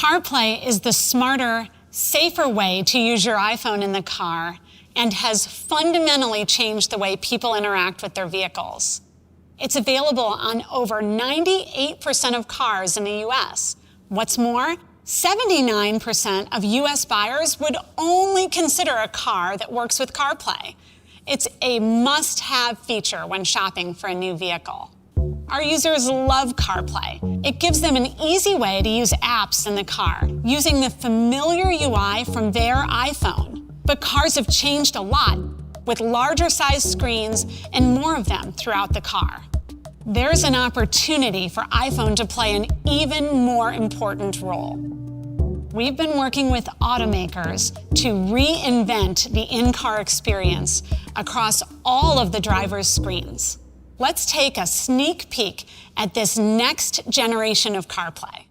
CarPlay is the smarter, safer way to use your iPhone in the car and has fundamentally changed the way people interact with their vehicles. It's available on over 98% of cars in the US. What's more, 79% of US buyers would only consider a car that works with CarPlay. It's a must-have feature when shopping for a new vehicle. Our users love CarPlay. It gives them an easy way to use apps in the car, using the familiar UI from their iPhone. But cars have changed a lot, with larger size screens and more of them throughout the car. There's an opportunity for iPhone to play an even more important role. We've been working with automakers to reinvent the in-car experience across all of the driver's screens. Let's take a sneak peek at this next generation of CarPlay.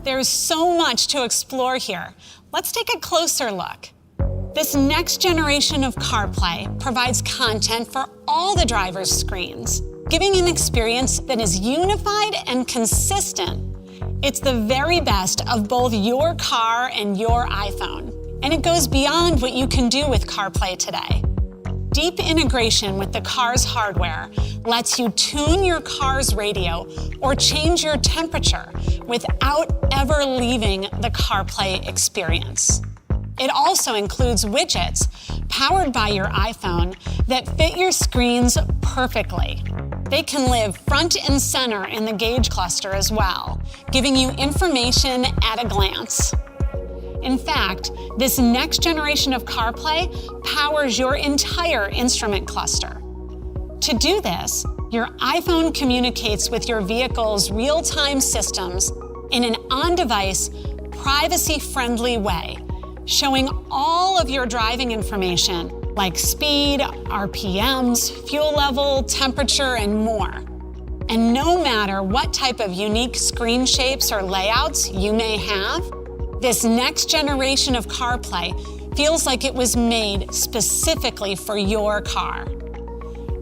There's so much to explore here. Let's take a closer look. This next generation of CarPlay provides content for all the driver's screens, giving an experience that is unified and consistent. It's the very best of both your car and your iPhone, and it goes beyond what you can do with CarPlay today. Deep integration with the car's hardware lets you tune your car's radio or change your temperature without ever leaving the CarPlay experience. It also includes widgets powered by your iPhone that fit your screens perfectly. They can live front and center in the gauge cluster as well, giving you information at a glance. In fact, this next generation of CarPlay powers your entire instrument cluster. To do this, your iPhone communicates with your vehicle's real-time systems in an on-device, privacy-friendly way, showing all of your driving information like speed, RPMs, fuel level, temperature, and more. And no matter what type of unique screen shapes or layouts you may have, this next generation of CarPlay feels like it was made specifically for your car.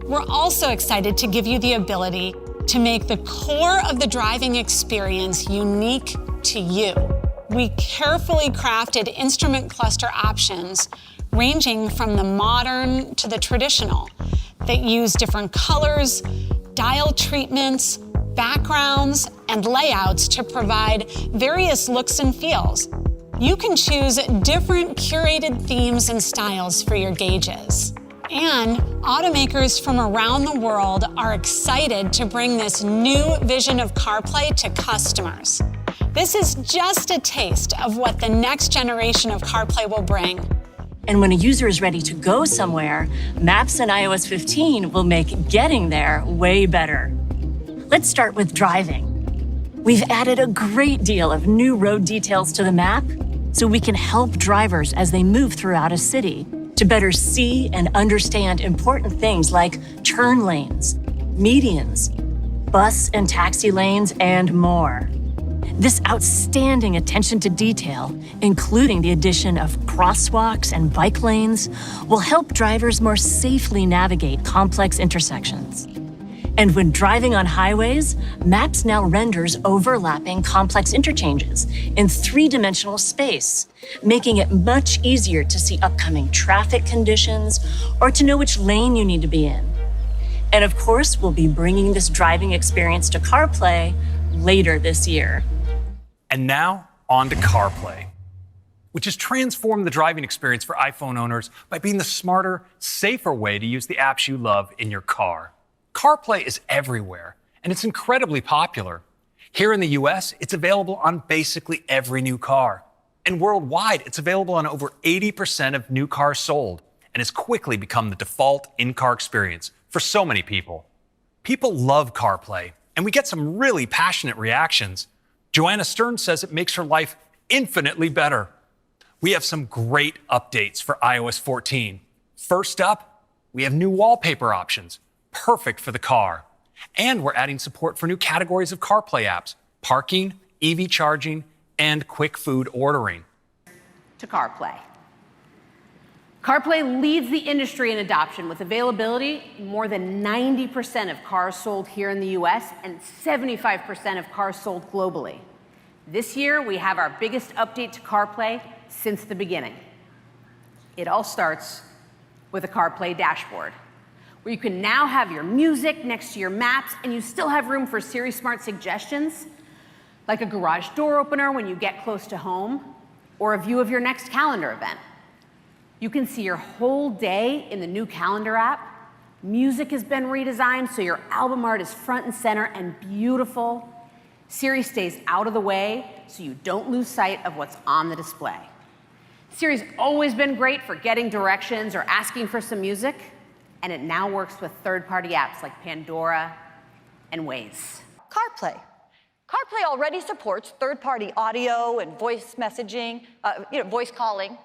We're also excited to give you the ability to make the core of the driving experience unique to you. We carefully crafted instrument cluster options ranging from the modern to the traditional that use different colors, dial treatments, backgrounds, and layouts to provide various looks and feels. You can choose different curated themes and styles for your gauges. And automakers from around the world are excited to bring this new vision of CarPlay to customers. This is just a taste of what the next generation of CarPlay will bring. And when a user is ready to go somewhere, Maps and iOS 15 will make getting there way better. Let's start with driving. We've added a great deal of new road details to the map so we can help drivers as they move throughout a city to better see and understand important things like turn lanes, medians, bus and taxi lanes, and more. This outstanding attention to detail, including the addition of crosswalks and bike lanes, will help drivers more safely navigate complex intersections. And when driving on highways, Maps now renders overlapping complex interchanges in three-dimensional space, making it much easier to see upcoming traffic conditions or to know which lane you need to be in. And of course, we'll be bringing this driving experience to CarPlay later this year. And now, on to CarPlay, which has transformed the driving experience for iPhone owners by being the smarter, safer way to use the apps you love in your car. CarPlay is everywhere, and it's incredibly popular. Here in the US, it's available on basically every new car. And worldwide, it's available on over 80% of new cars sold, and has quickly become the default in-car experience for so many people. People love CarPlay, and we get some really passionate reactions. Joanna Stern says it makes her life infinitely better. We have some great updates for iOS 14. First up, We have new wallpaper options, perfect for the car. And we're adding support for new categories of CarPlay apps, parking, EV charging, and quick food ordering. To CarPlay. CarPlay leads the industry in adoption with availability. More than 90% of cars sold here in the US and 75% of cars sold globally. This year, we have our biggest update to CarPlay since the beginning. It all starts with a CarPlay dashboard, where you can now have your music next to your maps, and you still have room for Siri Smart suggestions, like a garage door opener when you get close to home, or a view of your next calendar event. You can see your whole day in the new calendar app. Music has been redesigned so your album art is front and center and beautiful. Siri stays out of the way so you don't lose sight of what's on the display. Siri's always been great for getting directions or asking for some music, and it now works with third-party apps like Pandora and Waze. CarPlay. CarPlay already supports third-party audio and voice messaging, voice calling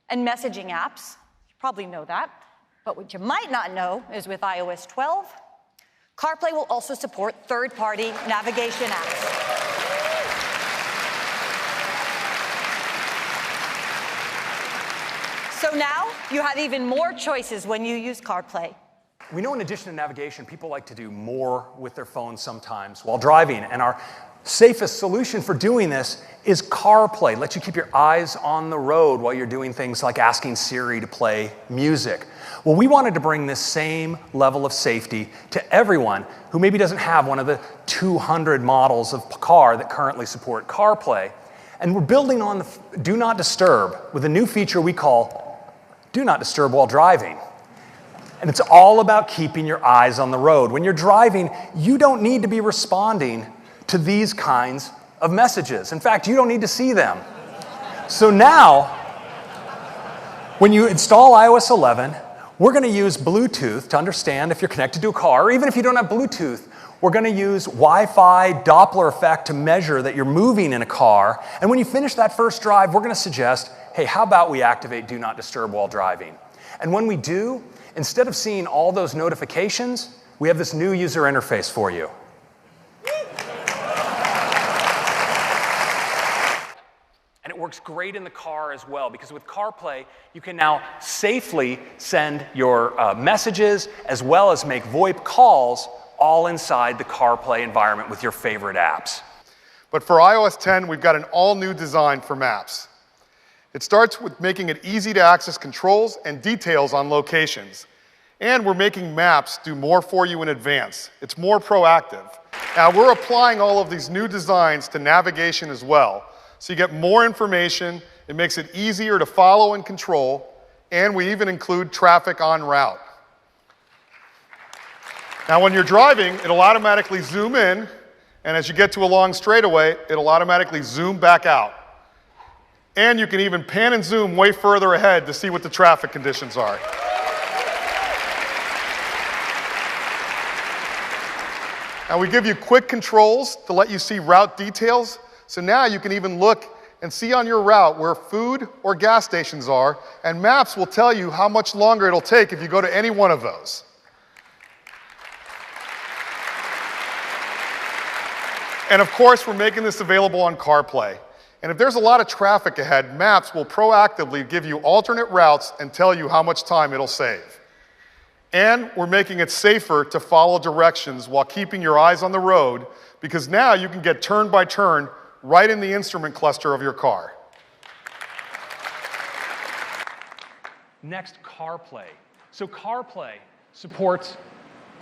and messaging apps. You probably know that. But what you might not know is with iOS 12, CarPlay will also support third-party navigation apps. So now you have even more choices when you use CarPlay. We know in addition to navigation, people like to do more with their phones sometimes while driving, and our safest solution for doing this is CarPlay. It lets you keep your eyes on the road while you're doing things like asking Siri to play music. Well, we wanted to bring this same level of safety to everyone who maybe doesn't have one of the 200 models of car that currently support CarPlay. And we're building on the Do Not Disturb with a new feature we call Do Not Disturb While Driving. And it's all about keeping your eyes on the road. When you're driving, you don't need to be responding to these kinds of messages. In fact, you don't need to see them. So now, when you install iOS 11, we're going to use Bluetooth to understand if you're connected to a car, or even if you don't have Bluetooth, we're going to use Wi-Fi Doppler effect to measure that you're moving in a car. And when you finish that first drive, we're going to suggest, hey, how about we activate Do Not Disturb while driving? And when we do, instead of seeing all those notifications, we have this new user interface for you. And it works great in the car as well, because with CarPlay, you can now safely send your messages as well as make VoIP calls all inside the CarPlay environment with your favorite apps. But for iOS 10, we've got an all-new design for maps. It starts with making it easy to access controls and details on locations. And we're making maps do more for you in advance. It's more proactive. Now, we're applying all of these new designs to navigation as well. So you get more information, it makes it easier to follow and control, and we even include traffic en route. Now, when you're driving, it'll automatically zoom in, and as you get to a long straightaway, it'll automatically zoom back out. And you can even pan and zoom way further ahead to see what the traffic conditions are. Now, we give you quick controls to let you see route details, so now you can even look and see on your route where food or gas stations are, and maps will tell you how much longer it'll take if you go to any one of those. And of course, we're making this available on CarPlay. And if there's a lot of traffic ahead, Maps will proactively give you alternate routes and tell you how much time it'll save. And we're making it safer to follow directions while keeping your eyes on the road, because now you can get turn by turn right in the instrument cluster of your car. Next, CarPlay. So CarPlay supports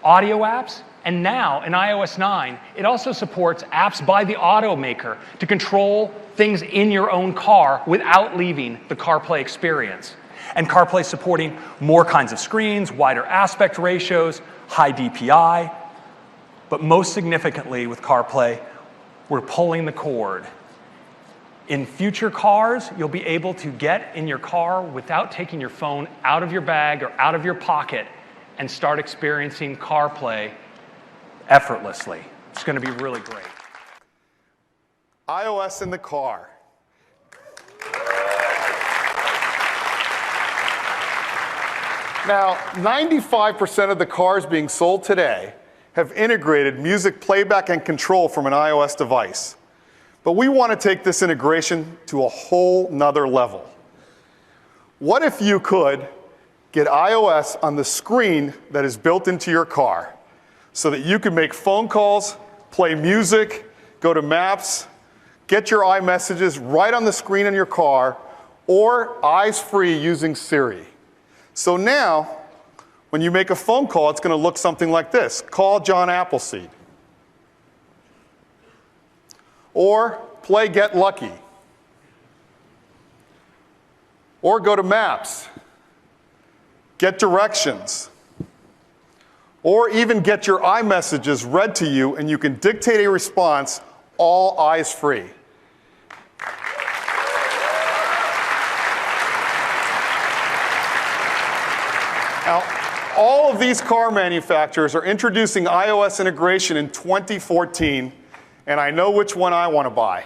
audio apps, and now in iOS 9, it also supports apps by the automaker to control things in your own car without leaving the CarPlay experience. And CarPlay supporting more kinds of screens, wider aspect ratios, high DPI. But most significantly with CarPlay, we're pulling the cord. In future cars, you'll be able to get in your car without taking your phone out of your bag or out of your pocket and start experiencing CarPlay effortlessly. It's going to be really great. iOS in the car. Now, 95% of the cars being sold today have integrated music playback and control from an iOS device. But we want to take this integration to a whole nother level. What if you could get iOS on the screen that is built into your car so that you can make phone calls, play music, go to Maps, get your iMessages right on the screen in your car, or eyes-free using Siri. So now, when you make a phone call, it's going to look something like this. Call John Appleseed. Or play Get Lucky. Or go to Maps. Get directions. Or even get your iMessages read to you, and you can dictate a response all eyes-free. Now, all of these car manufacturers are introducing iOS integration in 2014, and I know which one I want to buy.